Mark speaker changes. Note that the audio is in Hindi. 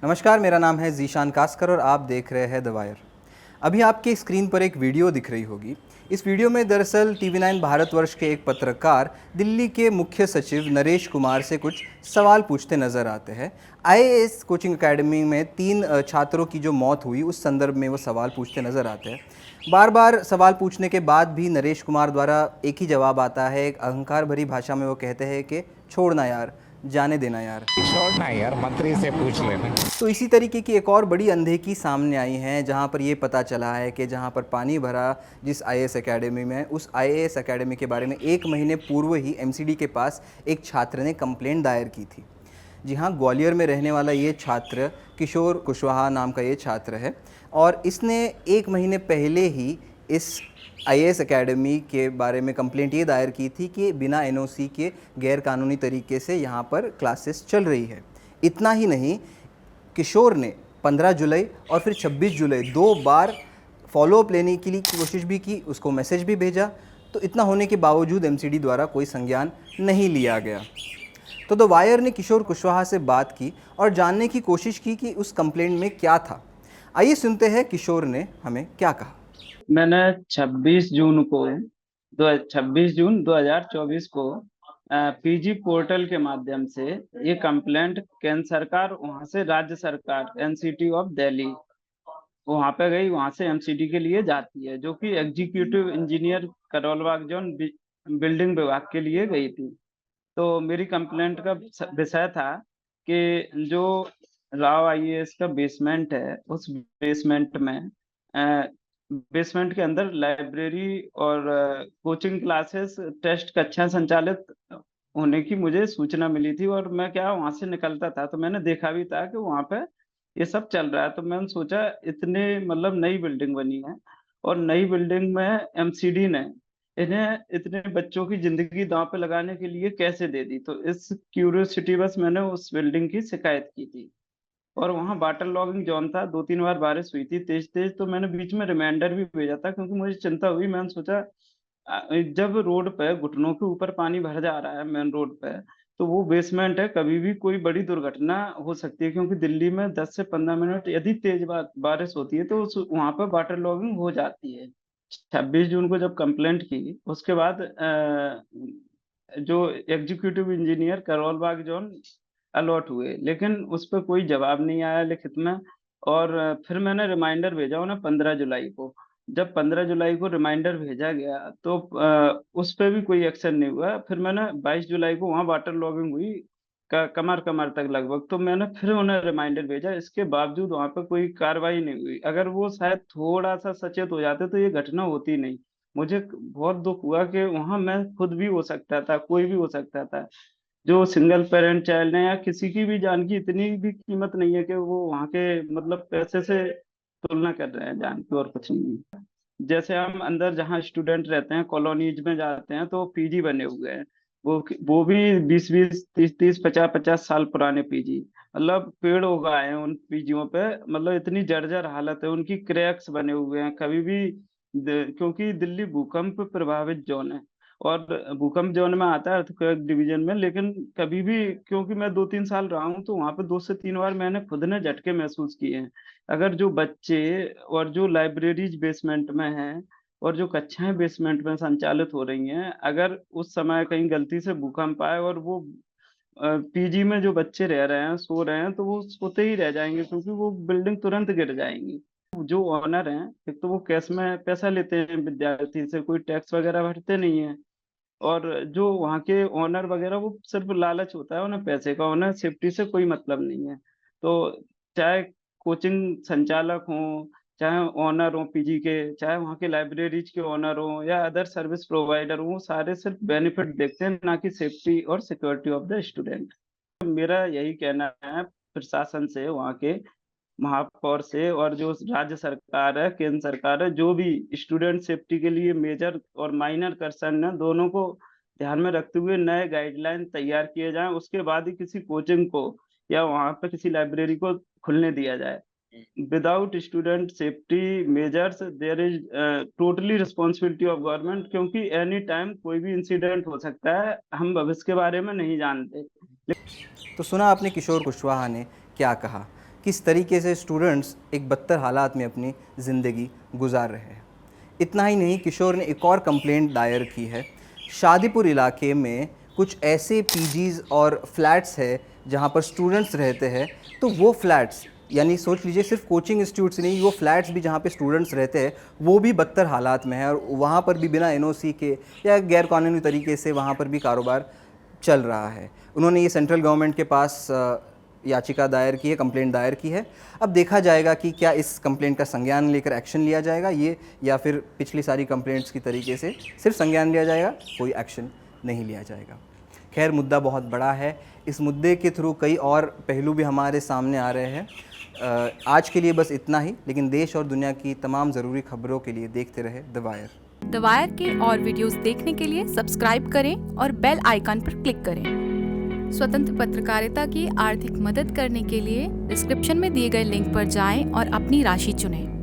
Speaker 1: नमस्कार, मेरा नाम है ज़ीशान कास्कर और आप देख रहे हैं द वायर। अभी आपके स्क्रीन पर एक वीडियो दिख रही होगी। इस वीडियो में दरअसल टीवी9 भारतवर्ष के एक पत्रकार दिल्ली के मुख्य सचिव नरेश कुमार से कुछ सवाल पूछते नज़र आते हैं। आईएएस कोचिंग एकेडमी में 3 छात्रों की जो मौत हुई उस संदर्भ में वो सवाल पूछते नज़र आते हैं। बार बार सवाल पूछने के बाद भी नरेश कुमार द्वारा एक ही जवाब आता है। एक अहंकार भरी भाषा में वो कहते हैं कि छोड़ना यार, जाने देना यार,
Speaker 2: छोड़ना यार, मंत्री से पूछ लेना।
Speaker 1: तो इसी तरीके की एक और बड़ी अनदेखी सामने आई है, जहां पर ये पता चला है कि जहां पर पानी भरा जिस आईएएस एकेडमी में, उस आईएएस एकेडमी के बारे में 1 महीने पूर्व ही एमसीडी के पास एक छात्र ने कंप्लेंट दायर की थी। जी हाँ, ग्वालियर में रहने वाला ये छात्र किशोर कुशवाहा नाम का ये छात्र है और इसने 1 महीने पहले ही इस आईएएस एकेडमी के बारे में कंप्लेंट ये दायर की थी कि बिना एनओसी के गैरकानूनी तरीके से यहाँ पर क्लासेस चल रही है। इतना ही नहीं, किशोर ने 15 जुलाई और फिर 26 जुलाई 2 बार फॉलोअप लेने के लिए कोशिश भी की, उसको मैसेज भी भेजा, तो इतना होने के बावजूद एमसीडी द्वारा कोई संज्ञान नहीं लिया गया। तो द वायर ने किशोर कुशवाहा से बात की और जानने की कोशिश की कि उस कंप्लेंट में क्या था। आइए सुनते हैं किशोर ने हमें क्या कहा।
Speaker 3: मैंने 26 जून 2024 को पीजी पोर्टल के माध्यम से ये कंप्लेंट केंद्र सरकार, वहां से राज्य सरकार एनसीटी ऑफ दिल्ली वहां पे गई, वहां से एमसीडी के लिए जाती है, जो कि executive engineer Karol Bagh zone building विभाग के लिए गई थी। तो मेरी कंप्लेंट का विषय था कि जो राव आईएएस का बेसमेंट है, उस बेसमेंट के अंदर लाइब्रेरी और कोचिंग क्लासेस, टेस्ट कक्षा संचालित होने की मुझे सूचना मिली थी। और मैं क्या वहां से निकलता था तो मैंने देखा भी था कि वहां पे ये सब चल रहा है। तो मैंने सोचा, इतने मतलब नई बिल्डिंग बनी है और नई बिल्डिंग में एमसीडी ने इन्हें इतने बच्चों की जिंदगी दांव पे लगाने के लिए कैसे दे दी। तो इस क्यूरियोसिटी बस मैंने उस बिल्डिंग की शिकायत की थी। और वहाँ वाटर लॉगिंग जोन था, 2-3 बार बारिश हुई थी तेज तेज, तो मैंने बीच में रिमाइंडर भी भेजा था, क्योंकि मुझे चिंता हुई। मैंने सोचा जब रोड पे घुटनों के ऊपर पानी भर जा रहा है मेन रोड पे, तो वो बेसमेंट है, कभी भी कोई बड़ी दुर्घटना हो सकती है। क्योंकि दिल्ली में 10 से 15 मिनट यदि तेज बारिश होती है तो वहां पर वाटर लॉगिंग हो जाती है। 26 जून को जब कंप्लेंट की, उसके बाद जो executive engineer Karol Bagh zone allot हुए, लेकिन उस पर कोई जवाब नहीं आया लिखित में। और फिर मैंने रिमाइंडर भेजा उन्हें 15 जुलाई को। जब 15 जुलाई को रिमाइंडर भेजा गया तो उस पर भी कोई एक्शन नहीं हुआ। फिर मैंने 22 जुलाई को, वहाँ वाटर लॉगिंग हुई कमर कमर तक लगभग, तो मैंने फिर उन्हें रिमाइंडर भेजा। इसके बावजूद वहाँ पर कोई कार्रवाई नहीं हुई। अगर वो शायद थोड़ा सा सचेत हो जाते तो ये घटना होती नहीं। मुझे बहुत दुख हुआ कि वहां मैं खुद भी हो सकता था, कोई भी हो सकता था। जो सिंगल पेरेंट चाइल्ड है या किसी की भी जान की इतनी भी कीमत नहीं है कि वो वहाँ के मतलब पैसे से तुलना कर रहे हैं जान की, और कुछ नहीं है। जैसे हम अंदर जहाँ स्टूडेंट रहते हैं, कॉलोनीज में जाते हैं, तो पीजी बने हुए हैं। वो भी 20-20, 30-30, 50-50 साल पुराने पीजी, मतलब पेड़ उगाए हैं उन पीजियों पे। मतलब इतनी जर्जर हालत है, उनकी क्रैक्स बने हुए हैं कभी भी। क्योंकि दिल्ली भूकंप प्रभावित जोन है, और भूकंप जोन में आता है, अर्थक्वेक डिवीजन में। लेकिन कभी भी, क्योंकि मैं 2-3 साल रहा हूँ, तो वहां पे 2 से 3 बार मैंने खुद ने झटके महसूस किए हैं। अगर जो बच्चे और जो लाइब्रेरीज बेसमेंट में हैं और जो कक्षाएं बेसमेंट में संचालित हो रही हैं, अगर उस समय कहीं गलती से भूकंप आए और वो पीजी में जो बच्चे रह रहे हैं, सो रहे हैं, तो वो सोते ही रह जाएंगे, क्योंकि वो बिल्डिंग तुरंत गिर जाएंगी। जो ओनर हैं, एक तो वो कैश में पैसा लेते हैं विद्यार्थी से, कोई टैक्स वगैरह भरते नहीं है। और जो वहाँ के ओनर वगैरह, वो सिर्फ लालच होता है उन्हें पैसे का, उन्हें सेफ्टी से कोई मतलब नहीं है। तो चाहे कोचिंग संचालक हों, चाहे ओनर हो पीजी के, चाहे वहाँ के लाइब्रेरीज के ओनर हो, या अदर सर्विस प्रोवाइडर हो, वो सारे सिर्फ बेनिफिट देखते हैं, ना कि सेफ्टी और सिक्योरिटी ऑफ द स्टूडेंट। मेरा यही कहना है प्रशासन से, वहाँ के महापौर से, और जो राज्य सरकार है, केंद्र सरकार है, जो भी स्टूडेंट सेफ्टी के लिए मेजर और माइनर कंसर्न है, दोनों को ध्यान में रखते हुए नए गाइडलाइन तैयार किए जाएं। उसके बाद ही किसी कोचिंग को या वहां पर किसी लाइब्रेरी को खुलने दिया जाए। Without student safety measures there is totally responsibility of government, क्योंकि एनी टाइम कोई भी इंसिडेंट हो सकता है, हम भविष्य के बारे में नहीं जानते।
Speaker 1: तो सुना आपने किशोर कुशवाहा ने क्या कहा। किस तरीके से स्टूडेंट्स एक बदतर हालात में अपनी ज़िंदगी गुजार रहे हैं। इतना ही नहीं, किशोर ने एक और कंप्लेंट दायर की है। शादीपुर इलाके में कुछ ऐसे पीजीज़ और फ्लैट्स है जहां पर स्टूडेंट्स रहते हैं, तो वो फ्लैट्स यानी सोच लीजिए सिर्फ कोचिंग इंस्टीट्यूट्स नहीं, वो फ्लैट्स भी जहाँ पे स्टूडेंट्स रहते हैं वो भी बदतर हालात में है और वहाँ पर भी बिना एनओसी के या गैर कानूनी तरीके से वहाँ पर भी कारोबार चल रहा है। उन्होंने ये सेंट्रल गवर्नमेंट के पास याचिका दायर की है, कंप्लेंट दायर की है। अब देखा जाएगा कि क्या इस कंप्लेंट का संज्ञान लेकर एक्शन लिया जाएगा ये, या फिर पिछली सारी कंप्लेंट्स की तरीके से सिर्फ संज्ञान लिया जाएगा, कोई एक्शन नहीं लिया जाएगा। खैर, मुद्दा बहुत बड़ा है। इस मुद्दे के थ्रू कई और पहलू भी हमारे सामने आ रहे हैं। आज के लिए बस इतना ही, लेकिन देश और दुनिया की तमाम ज़रूरी खबरों के लिए देखते रहे द वायर।
Speaker 4: द वायर के और वीडियोस देखने के लिए सब्सक्राइब करें और बेल आइकन पर क्लिक करें। स्वतंत्र पत्रकारिता की आर्थिक मदद करने के लिए डिस्क्रिप्शन में दिए गए लिंक पर जाएं और अपनी राशि चुनें।